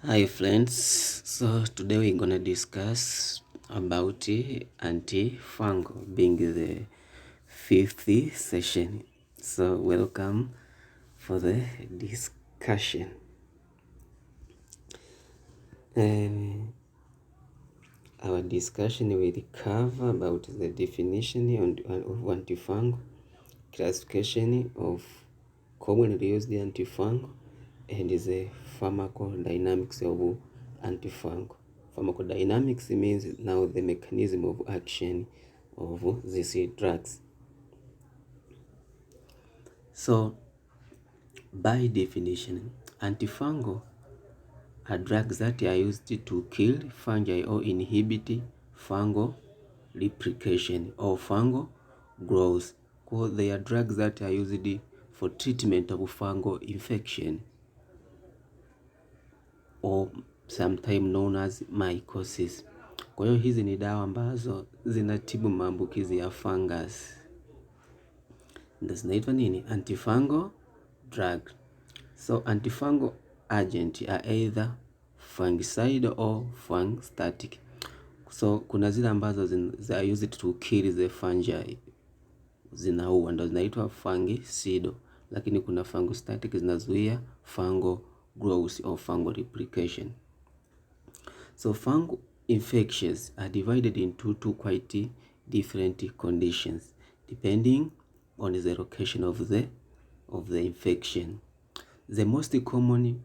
Hi friends, so today we're gonna discuss about antifungal being the fifth session. So welcome for the discussion. Our discussion will cover about the definition of antifungal, classification of commonly used antifungal, and the pharmacodynamics of antifungal. Pharmacodynamics means now the mechanism of action of these drugs. So, by definition, antifungal are drugs that are used to kill fungi or inhibit fungal replication or fungal growth. They are drugs that are used for treatment of fungal infection, or sometimes known as mycosis. Kwa hiyo hizi ni dawa ambazo zinatibu maambukizi ya fungus. Ndio zinaitwa nini? Antifungal drug. So antifungal agent are either fungicide or fungistatic. So kuna zile ambazo are used to kill the fungi, zinaua, ndio zinaitwa fungicide, lakini kuna fungistatic zinazuia fungal growth or fungal replication. So fungal infections are divided into two quite different conditions depending on the location of the infection. The most common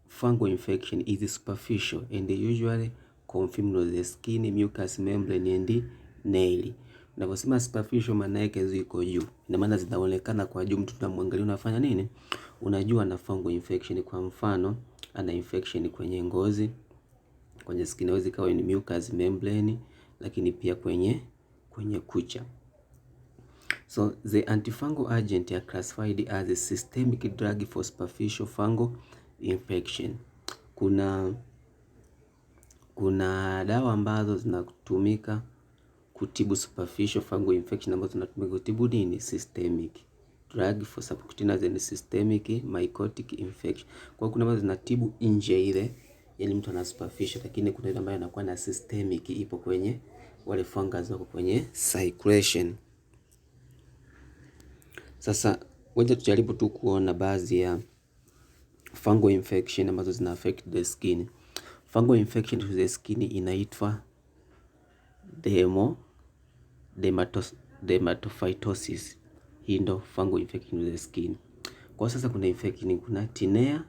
fungal infection is superficial and usually confined to the skin, mucous membrane and nail. Unaposema superficial maana yake ziko juu. Ina maana zinaonekana kwa juu, mtu tunamwangalia unafanya nini? Unajua ana fungal infection. Kwa mfano, ana infection kwenye ngozi, kwenye skin, inaweza ikawa ni mucous membrane, lakini pia kwenye kucha. So the antifungal agent are classified as a systemic drug for superficial fungal infection. Kuna dawa ambazo zinatumika kutibu superficial fungal infection ambazo zinatumika kutibu nini? Systemic drug for subcutaneous and systemic mycotic infection. Kwa kuna ambazo zinatibu nje ile, yani mtu ana superficial, lakini kuna ile ambayo inakuwa na systemic, ipo kwenye wale fungus wako kwenye circulation. Sasa ngoja tujaribu tu kuona baadhi ya fungal infection ambazo zina affect the skin. Fungal infection to the skin inaitwa dermatophytosis. Hii ndo fungal infection to the skin. Kwa sasa kuna infection, kuna tinea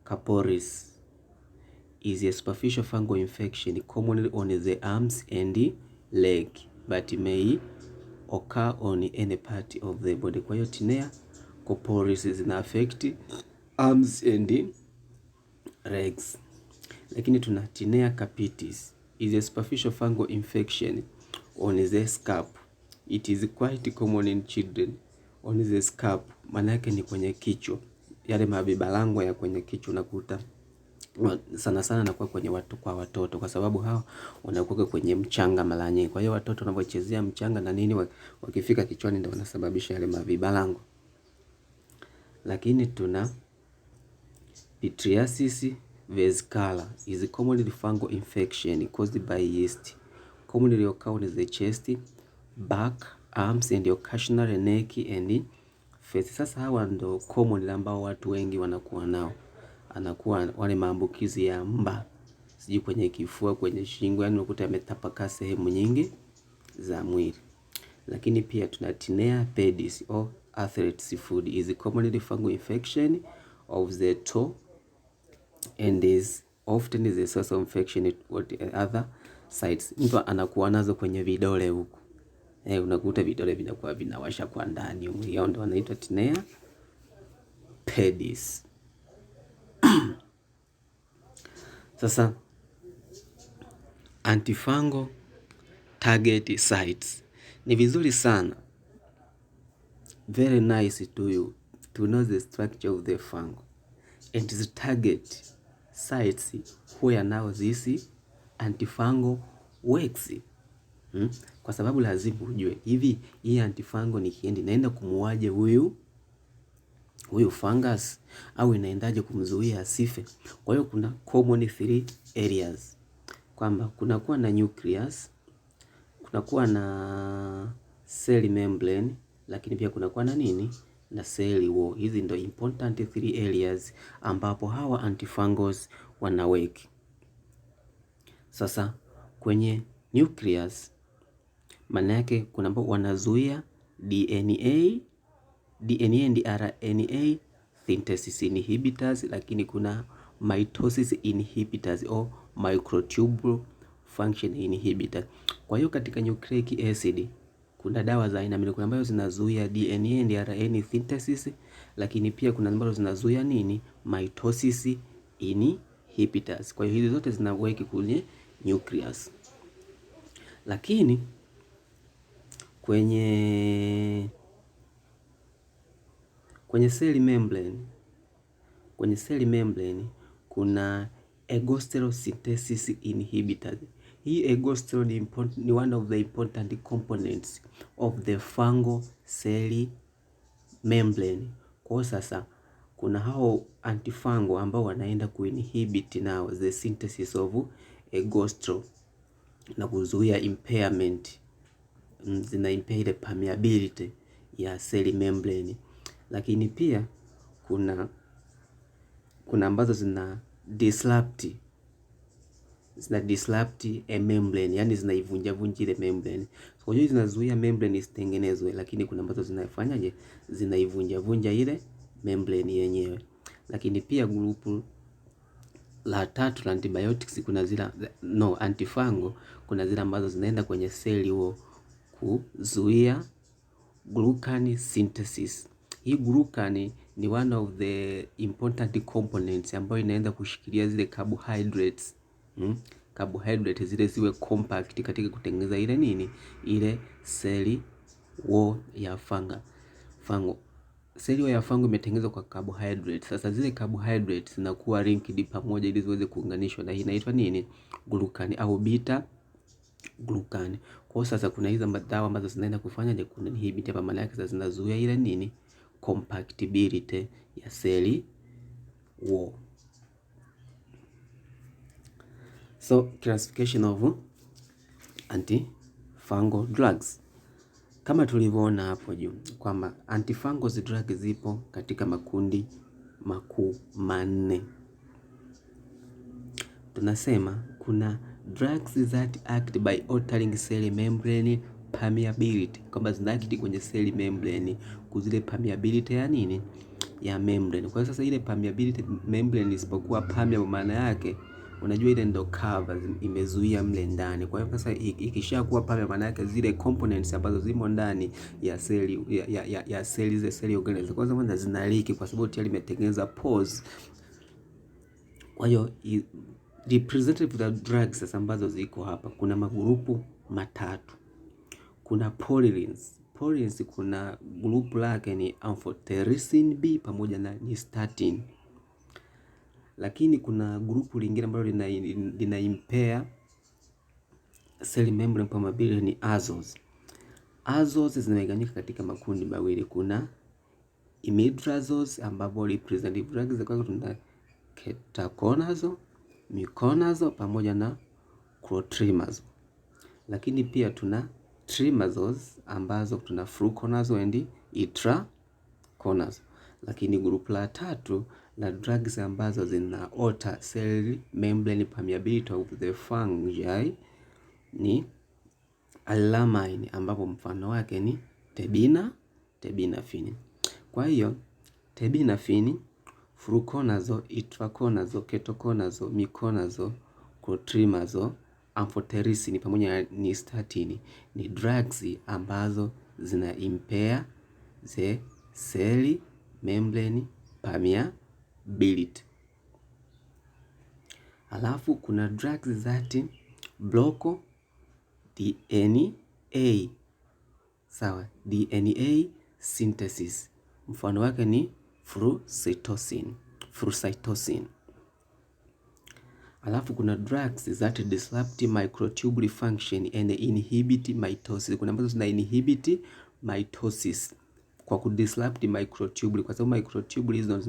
corporis is a superficial fungal infection commonly on the arms and leg but may occur on any part of the body. Kwa hiyo tinea corporis zina affect arms and legs. Lakini tuna tinea capitis is a superficial fungal infection on the scalp. It is quite common in children. On the scalp maana yake ni kwenye kichwa, yale mabibalango ya kwenye kichwa unakuta sana sana nakuwa kwenye watoto, kwa sababu hao wanakuwa kwenye mchanga mara nyingi. Kwa hiyo watoto wanapochezea mchanga na nini, wakifika kichwani ndio wanasababisha yale mavibalango. Lakini tuna pityriasis vesicalis is a common fungal infection caused by yeast. Commonly occur in the chest, back, arms and occasionally neck and face. Sasa hawa ndo common ambao watu wengi wanakuwa nao. Anakuwa wale maambukizi ya mba, siji kwenye kifua, kwenye shingo, yani unakuta yametapakaa sehemu nyingi za mwili. Lakini pia tuna tinea pedis or athlete's foot is a commonly fungal infection of the toe and is often the source of infection at other sites. Mtu anakuwa nazo kwenye vidole huku. Unakuta vidole vinakuwa vinawasha kwa ndani. Hiyo ndo anaitwa tinea pedis. Sasa antifungal target sites. Ni vizuri sana, very nice to you to know the structure of the fungal and the target sites where now this antifungal works. Kwa sababu lazima ujue hivi hii antifungal nikienda naenda kumuaje huyu huyu fungus, au inaendaje kumzuia asife? Kwa hiyo kuna common 3 areas, kwamba kunakuwa na nucleus, kunakuwa na cell membrane, lakini pia kunakuwa na nini, na cell wall. Hizi ndio important 3 areas ambapo hawa antifungals wanaweki. Sasa kwenye nucleus, maana yake kuna ambao wanazuia DNA and RNA synthesis inhibitors, lakini kuna mitosis inhibitors au microtubule function inhibitor. Kwa hiyo katika nucleic acid kuna dawa za aina mbili, kuna ambazo zinazuia DNA and RNA synthesis, lakini pia kuna ambazo zinazuia nini, mitosis inhibitors. Kwa hiyo hizi zote zinaweki kwenye nucleus. Lakini kwenye cell membrane kuna ergosterol synthesis inhibitors. Hii ergosterol ni one of the important components of the fungal cell membrane. Kwa sasa kuna hao antifungal ambao wanaenda kuinhibit now the synthesis of ergosterol na kuzuia impairment, zina impair ile permeability ya cell membrane. Lakini pia kuna ambazo zina disrupt a membrane, yani zinaivunja ile membrane. Kwa hiyo zinazuia membrane isitengenezwe, lakini kuna ambazo zinafanyaje, zinaivunja ile membrane yenyewe. Lakini pia grupu la tatu la antibiotics, kuna zile antifungal, kuna zile ambazo zinaenda kwenye seli huo kuzuia glucan synthesis. Hii glucan ni one of the important components ambayo inaenda kushikilia zile carbohydrates. Carbohydrates zile ziwe compact katika kutengeneza ile nini, ile seli wall ya fungal. Seli wall ya fungal imetengenezwa kwa carbohydrates. Sasa zile carbohydrates zinakuwa linked pamoja ili ziweze kuunganishwa, na hii inaitwa nini, glucan au beta glucan. Kwa sasa kuna hizo dawa ambazo zinaenda kufanya kuna inhibit hapa, maana yake zinazuia ile nini, compactability ya cell wall. So classification of antifungal drugs, kama tulivyoona hapo juu kwamba antifungal drugs zipo katika makundi makuu manne. Tunasema kuna drugs that act by altering cell membrane permeability, kwamba zinaakti kwenye cell membrane kuzile permeability ya nini, ya membrane. Kwa sasa ile permeability membrane isipokuwa permeable, maana yake unajua ile ndo cover imezuia mle ndani. Kwa hiyo sasa ikishakuwa permeable, maana yake zile components ambazo zimo ndani ya cell ya cell, zile cell organelles kwanza zinaliki, kwa sababu tayari imetengeneza pores. Kwa hiyo representative drugs sasa ambazo ziko hapa, kuna magrupu matatu. Kuna purines, kuna grupu lake ni amphotericin B pamoja na nystatin. Lakini kuna grupu lingine ambalo lina impair cell membrane permeability ni azoles. Azoles zimegawanyika katika makundi mawili, kuna imidazoles ambapo representative drugs za kwanza tuna ketoconazole, miconazole pamoja na clotrimazole. Lakini pia tuna trimazoles ambazo tuna fluconazole and itraconazole. Lakini grupu la tatu la drugs ambazo zina alter cell membrane permeability of the fungi ni alamine, ambapo mfano wake ni terbinafine. Kwa hiyo terbinafine, fluconazole, itraconazole, ketoconazole, miconazole, clotrimazole, amphotericin pamoja na nystatin ni drugs ambazo zina impair the cell membrane permeability. Alafu kuna drugs that block DNA, sawa, DNA synthesis, mfano wake ni flucytosine. Alafu kuna drugs that disrupt microtubule function and inhibit mitosis. Kuna ambazo zina inhibit mitosis. kwa kudisrupt microtubule, kwa sababu microtubule hizo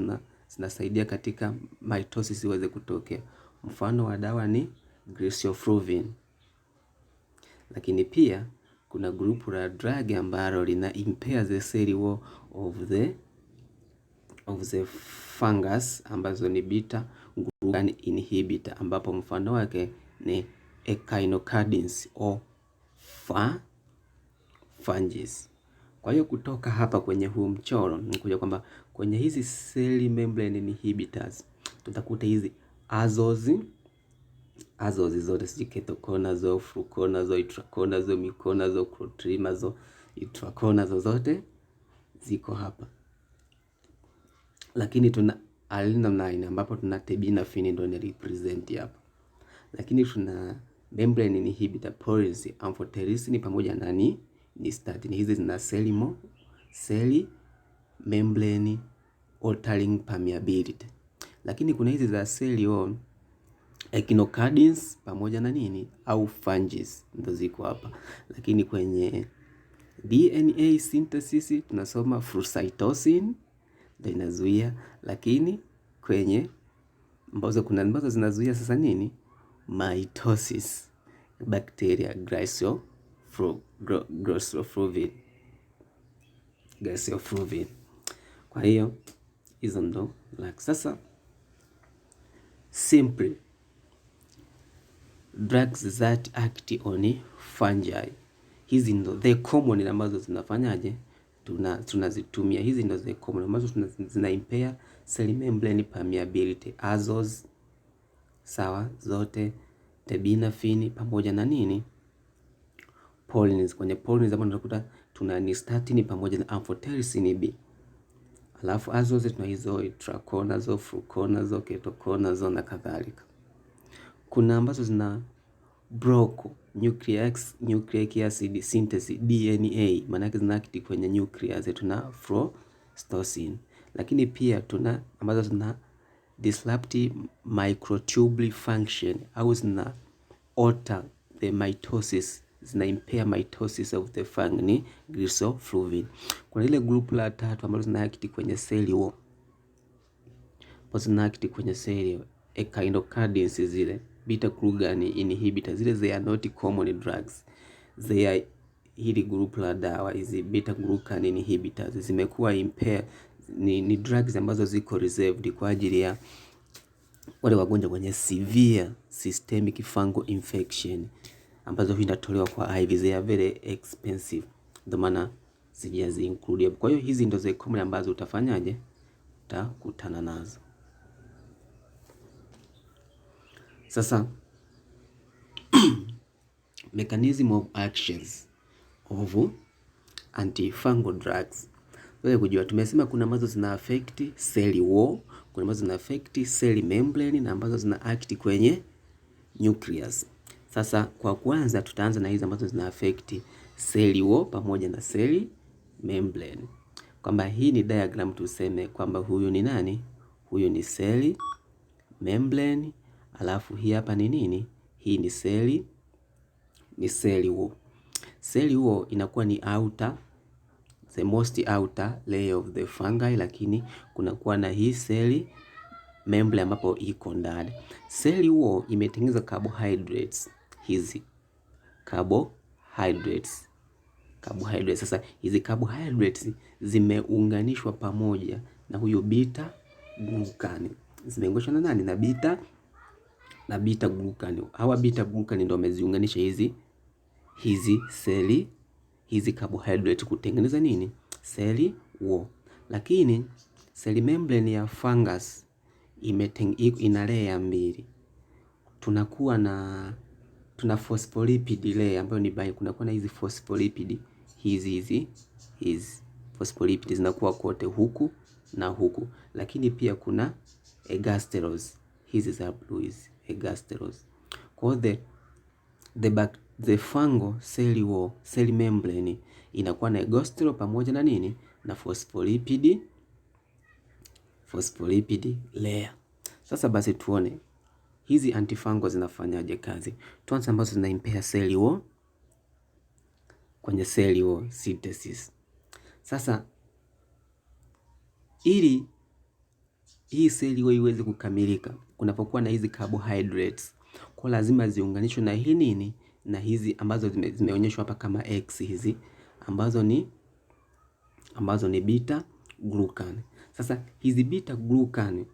zinasaidia katika mitosis iweze kutokea. Mfano wa dawa ni glycofulvin. Lakini pia kuna group la drug ambalo lina impair the cell wall of the fungus ambazo ni beta glucan inhibitor, ambapo mfano wake ni echinocardins au fungus. Kwa hiyo kutoka hapa kwenye huu mchoro nikuja kwamba kwenye hizi cell membrane inhibitors tutakuta hizi azoles zote, sijui ketoconazole, fluconazole, itraconazole, miconazole, clotrimazole, itraconazole zote ziko hapa. Lakini tuna alanine ambapo tuna terbinafine ndio ni represent hapa. Lakini tuna membrane inhibitor purines, amphotericin pamoja na nystatin. Hizi zina cell membrane altering permeability. Lakini kuna hizi za cell wall echinocardins pamoja na au fungus ndio ziko hapa. Lakini kwenye DNA synthesis tunasoma fucocytosin ndio inazuia, lakini kwenye kuna ambazo zinazuia sasa mitosis, bacteria glycofulvin. Kwa hiyo hizo ndo sasa simply drugs that act on fungi, hizi ndo the common ambazo zinafanyaje tunazitumia. Hizi ndo the common ambazo zina impair cell membrane permeability, azoles sawa zote, terbinafine pamoja na purines. Kwenye purines hapo tunakuta tuna nystatin pamoja na amphotericin B. Alafu azoles tuna hizo itraconazole, fluconazole, ketoconazole na kadhalika. Kuna ambazo zina block nucleic acid synthesis DNA, maana yake zina act kwenye nucleus, tuna fluostatin. Lakini pia tuna ambazo zina disrupt microtubule function au zina alter the mitosis, zina impair mitosis of the fungi ni glycofulvin. Kuna ile group la tatu ambazo zina act kwenye cell wall, echinocardins, zile beta glucan inhibitor, zile they are not common drugs. They are hili group la dawa hizi beta glucan inhibitors zimekuwa impair, ni drugs ambazo ziko reserved kwa ajili ya wale wagonjwa wenye severe systemic fungal infection ambazo vinatolewa kwa IV. They are very expensive, ndio maana sijazi include. Kwa hiyo hizi ndo zile common ambazo utafanyaje utakutana nazo. Sasa mechanism of actions of antifungal drugs. Wewe kujua, tumesema kuna ambazo zina affect cell wall, kuna ambazo zina affect cell membrane na ambazo zina act kwenye nucleus. Sasa kwa kwanza tutaanza na hizo ambazo zina affect cell wall pamoja na cell membrane. Kwamba hii ni diagram, tuseme kwamba huyu ni nani? Huyu ni cell membrane, alafu hii hapa ni nini? Hii ni cell wall. Cell wall inakuwa ni the most outer layer of the fungi, lakini kunakuwa na hii cell membrane ambapo iko ndani. Cell wall imetengeneza carbohydrates, hizi carbohydrates. Sasa hizi carbohydrates zimeunganishwa pamoja na huyo beta glucan, zimeunganishwa na nani? Na beta glucan. Hawa beta glucan ndio wameziunganisha hizi cell, hizi carbohydrate kutengeneza nini? Cell wall. Lakini cell membrane ya fungus ina layer mbili. Tuna phospholipid layer ambayo ni kunakuwa na hizi phospholipid hizi phospholipid zinakuwa kote huku na huku. Lakini pia kuna agasteros, hizi za blue hizi agasteros. Kwa the fungal cell wall, cell membrane inakuwa na agostero pamoja na na phospholipid layer. Sasa basi tuone hizi antifungal zinafanyaje kazi. Tuanze ambazo zina impair cell wall, kwenye cell wall synthesis. Sasa ili hii seli iweze kukamilika, kunapokuwa na hizi carbohydrates, kwa lazima ziunganishwe na hii nini, na hizi ambazo zimeonyeshwa hapa kama X, hizi ambazo ni beta glucan. Sasa hizi beta glucan,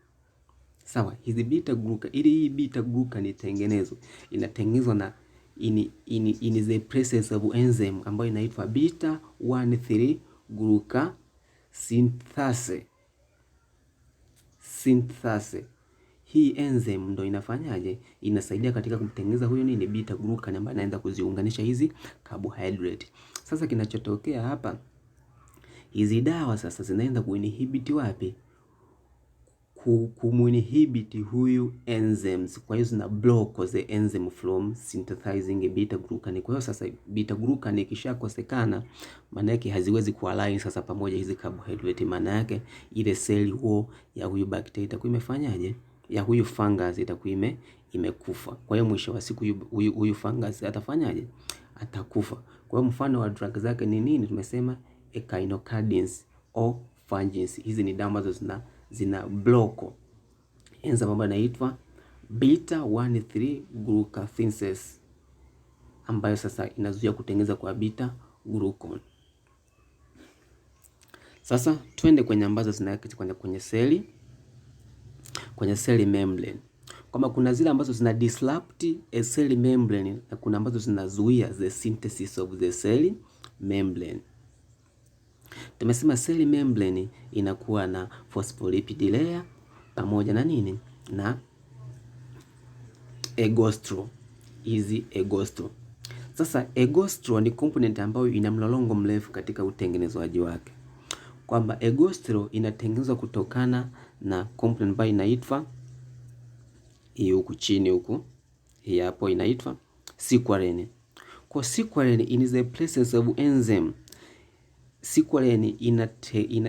sawa, hizi beta glucan, ili hii beta glucan itengenezwe, inatengenezwa na in the presence of enzyme ambayo inaitwa beta 1,3 glucosynthase. Hii enzyme ndo inafanyaje? Inasaidia katika kutengeneza huyo nini, beta glucan, ambayo inaenda kuziunganisha hizi carbohydrate. Sasa kinachotokea hapa, hizi dawa sasa zinaenda kuinhibit wapi? Kumunhibit huyu enzymes. Kwa hiyo zina block the enzyme from synthesizing beta glucan. Kwa hiyo sasa beta glucan ikishakosekana, maana yake haziwezi kualign sasa pamoja hizi carbohydrate. Maana yake ile cell wall ya huyu bacteria itakuwa imefanyaje? Ya huyu fungus itakuwa imekufa. Kwa hiyo mwisho wa siku huyu fungus atafanyaje? Atakufa. Kwa hiyo mfano wa drug zake ni nini? Tumesema echinocardins au fungins. Hizi ni dawa ambazo zina block enzyme ambayo inaitwa beta 1,3 glucosynthase, ambayo sasa inazuia kutengeneza kwa beta glucan. Sasa twende kwenye ambazo zinaweka kwenye cell membrane. Kama kuna zile ambazo zina disrupt a cell membrane na kuna ambazo zinazuia the synthesis of the cell membrane. Tumesema cell membrane inakuwa na phospholipid layer pamoja na nini, na egostro. Hizi egostro. Sasa egostro ni component ambayo ina mlolongo mrefu katika utengenezwaji wake, kwamba egostro inatengenezwa kutokana na component ambayo inaitwa hii huku chini huku, hii hapo inaitwa sequalene. Kwa sequalene in the presence of enzyme, sequalene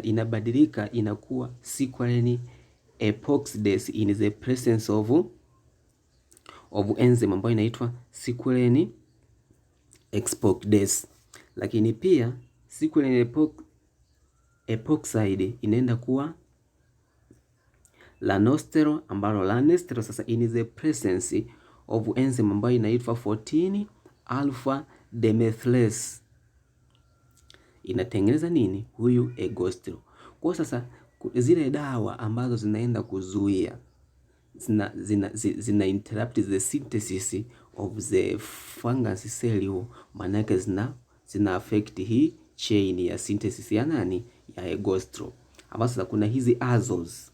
inabadilika inakuwa sequalene epoxidase in the presence of enzyme ambayo inaitwa sequalene epoxidase. Lakini pia sequalene epoxide inaenda kuwa lanostero, ambalo lanostero sasa in the presence of enzyme ambayo inaitwa 14 alpha demethylase inatengeneza nini, huyu egostro. Kwa sasa zile dawa ambazo zinaenda kuzuia zina interrupt the synthesis of the fungus cell, maana yake zina affect hii chain ya synthesis ya nani, ya egostro. Ambapo sasa kuna hizi azoles,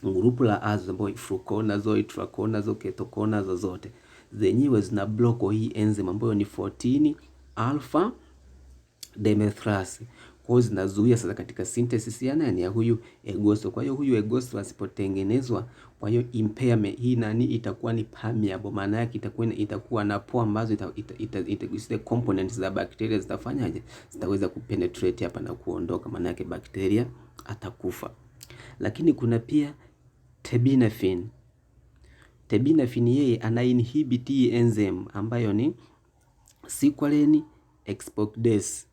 grupu la azoles ambayo fluconazole, itraconazole, ketoconazole, zote zenyewe zina block hii enzyme ambayo ni 14 alpha demethylase. Kwa hiyo zinazuia sasa katika synthesis ya nani, ya huyu egostro. Kwa hiyo huyu egostro asipotengenezwa, kwa hiyo impairment hii nani itakuwa ni permeable, maana yake itakuwa na pore ambazo zile components za bacteria zitafanyaje, zitaweza kupenetrate hapa na kuondoka, maana yake bacteria atakufa. Lakini kuna pia terbinafine. Terbinafine yeye ana inhibit enzyme ambayo ni sequalene epoxidase.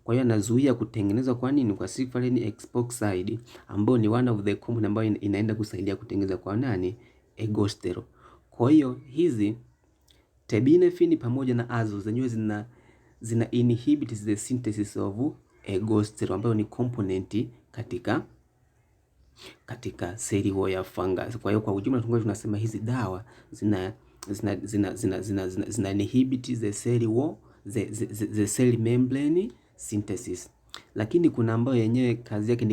Kwa hiyo anazuia kutengenezwa kwa nini, kwa sequalene epoxide ambayo ni one of the compound ambayo inaenda kusaidia kutengeneza kwa nani, egostero. Kwa hiyo hizi terbinafine pamoja na azoles zenyewe zina inhibit the synthesis of egostero ambayo ni component katika cell wall ya fungus. Kwa hiyo kwa ujumla tunasema hizi dawa zina inhibit the cell wall, the cell membrane synthesis. Lakini kuna ambayo yenyewe kazi yake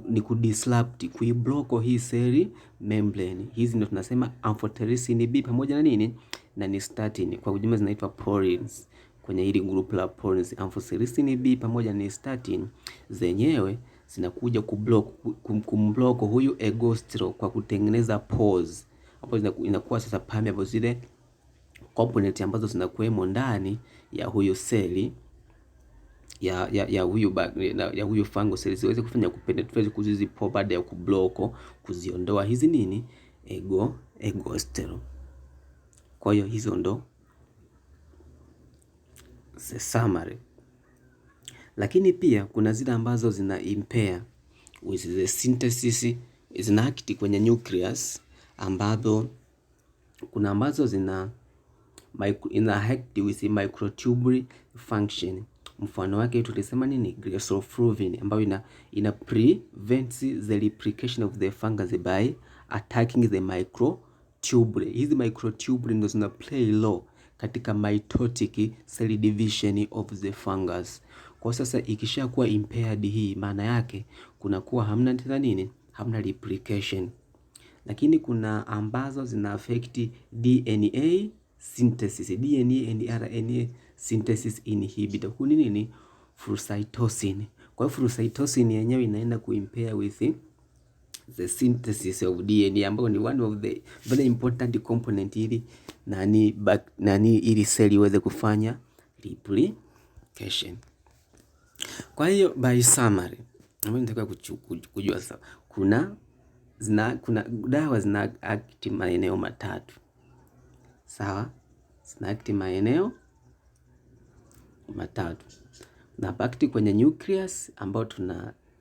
ni kudisrupt, kuiblock hii cell membrane. Hizi ndio tunasema amphotericin B pamoja na nini, na nystatin. Kwa ujumla zinaitwa purines. Kwenye hili group la purines, amphotericin B pamoja na nystatin zenyewe zinakuja kumblock huyu egostro kwa kutengeneza pores, hapo inakuwa sasa permeable zile component ambazo zinakuwemo ndani ya huyu seli ya huyu fungus cells ziweze kufanya kupenetrate kuzizi pore, baada ya kublock kuziondoa hizi nini, egostro. Kwa hiyo hizo ndo the summary. Lakini pia kuna zile ambazo zina impair with the synthesis, zina act kwenye nucleus, ambazo kuna ambazo zina act with microtubule function. Mfano wake tulisema nini? Glycofulvin, ambayo ina prevents the replication of the fungus by attacking the microtubule. Hizi microtubule ndo zina play role katika mitotic cell division of the fungus. Kwa sasa ikishakuwa impaired hii, maana yake kunakuwa hamna nini? Hamna replication. Lakini kuna ambazo zina affect DNA synthesis, DNA and RNA synthesis inhibitor. Kuni nini? Furucytosin. Kwa hiyo furucytosin yenyewe inaenda kuimpair with the synthesis of DNA, ambayo ni one of the very important component ili ili cell iweze kufanya replication. Kwa hiyo by summary, nataka kujua sasa, kuna dawa zina act maeneo matatu. Sawa? Zina act maeneo matatu. Na act kwenye nucleus, ambao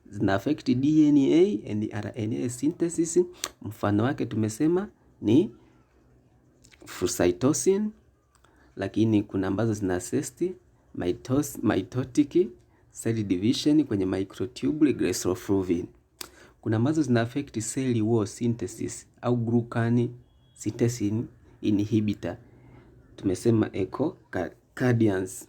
zina affect DNA and RNA synthesis. Mfano wake tumesema ni furucytosin. Lakini kuna ambazo zina assist mitotic cell division kwenye microtubule, glycofulvin. Kuna ambazo zina affect cell wall synthesis au glucan synthesis inhibitor, tumesema echinocardins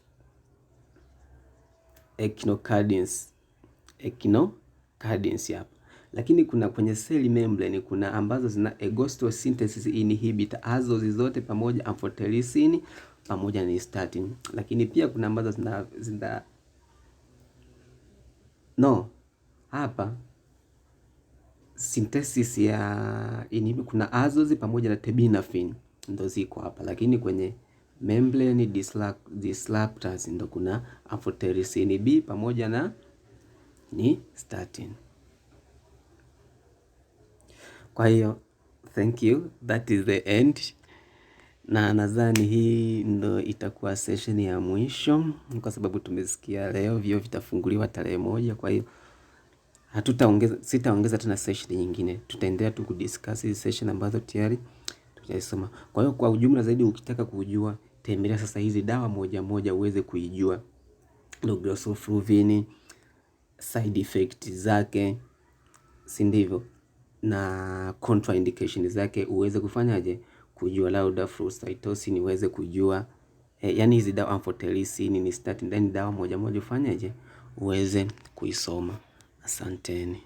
hapa. Lakini kuna kwenye cell membrane, kuna ambazo zina egostosine synthesis inhibitor, azo zote pamoja, amphotericin pamoja na statin. Lakini pia kuna ambazo zina hapa synthesis ya kuna azos pamoja na terbinafine ndo ziko hapa. Lakini kwenye membrane disruptors ndo kuna amphotericin B pamoja na statin. Kwa hiyo thank you, that is the end. Na nadhani hii ndo itakuwa session ya mwisho, kwa sababu tumesikia leo vyuo vitafunguliwa tarehe 1. Kwa hiyo sitaongeza tena session nyingine, tutaendelea tu kudiscuss hizi session ambazo tayari tutasoma. Kwa hiyo kwa ujumla zaidi, ukitaka kujua, tembelea sasa hizi dawa moja moja uweze kuijua, glycofulvin, side effect zake, si ndivyo, na contraindication zake uweze kufanyaje kujua, lauda furucytosin uweze kujua, yani hizi dawa amphotericin ni statin, then dawa moja moja ufanyaje uweze kuisoma. Asanteni.